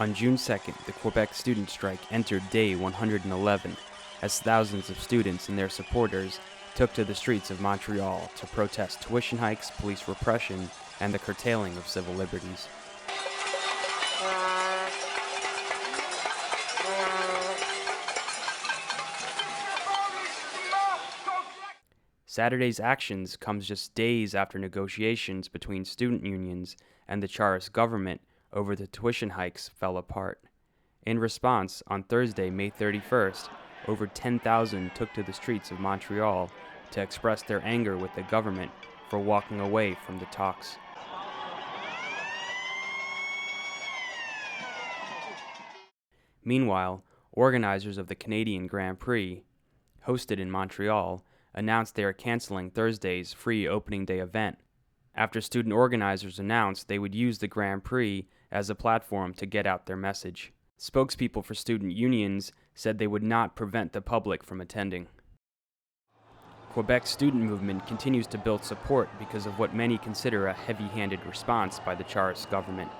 On June 2nd, the Quebec student strike entered day 111, as thousands of students and their supporters took to the streets of Montreal to protest tuition hikes, police repression, and the curtailing of civil liberties. Saturday's actions comes just days after negotiations between student unions and the Charest government over the tuition hikes fell apart. In response, on Thursday, May 31st, over 10,000 took to the streets of Montreal to express their anger with the government for walking away from the talks. Meanwhile, organizers of the Canadian Grand Prix, hosted in Montreal, announced they are canceling Thursday's free opening day event, after student organizers announced they would use the Grand Prix as a platform to get out their message. Spokespeople for student unions said they would not prevent the public from attending. Quebec's student movement continues to build support because of what many consider a heavy-handed response by the Charest government.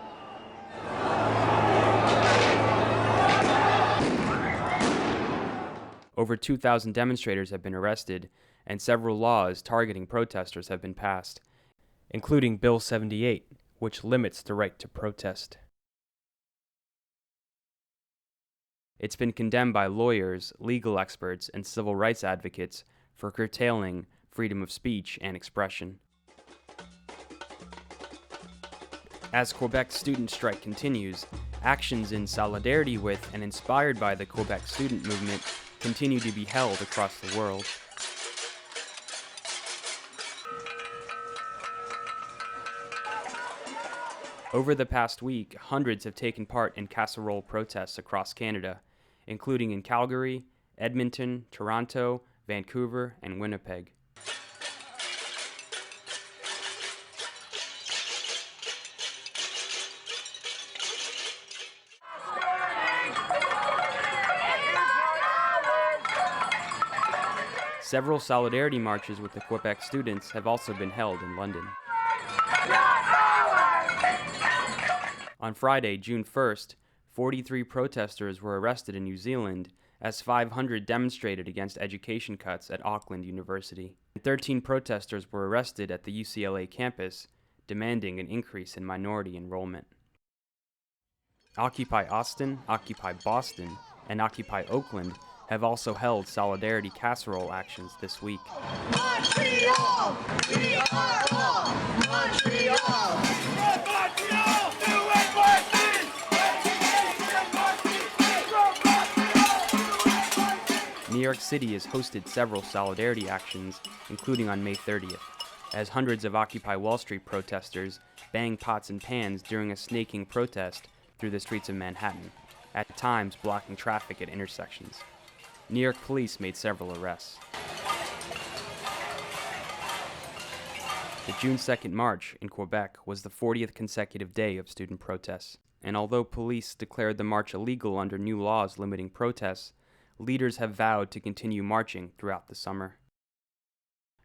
Over 2,000 demonstrators have been arrested, and several laws targeting protesters have been passed, including Bill 78, which limits the right to protest. It's been condemned by lawyers, legal experts, and civil rights advocates for curtailing freedom of speech and expression. As Quebec's student strike continues, actions in solidarity with and inspired by the Quebec student movement continue to be held across the world. Over the past week, hundreds have taken part in casserole protests across Canada, including in Calgary, Edmonton, Toronto, Vancouver, and Winnipeg. Several solidarity marches with the Quebec students have also been held in London. On Friday, June 1st, 43 protesters were arrested in New Zealand as 500 demonstrated against education cuts at Auckland University. 13 protesters were arrested at the UCLA campus, demanding an increase in minority enrollment. Occupy Austin, Occupy Boston, and Occupy Oakland have also held solidarity casserole actions this week. Montreal! We are all Montreal! New York City has hosted several solidarity actions, including on May 30th, as hundreds of Occupy Wall Street protesters banged pots and pans during a snaking protest through the streets of Manhattan, at times blocking traffic at intersections. New York police made several arrests. The June 2nd march in Quebec was the 40th consecutive day of student protests, and although police declared the march illegal under new laws limiting protests, leaders have vowed to continue marching throughout the summer.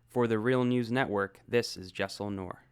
For the Real News Network, this is Jessel Noor.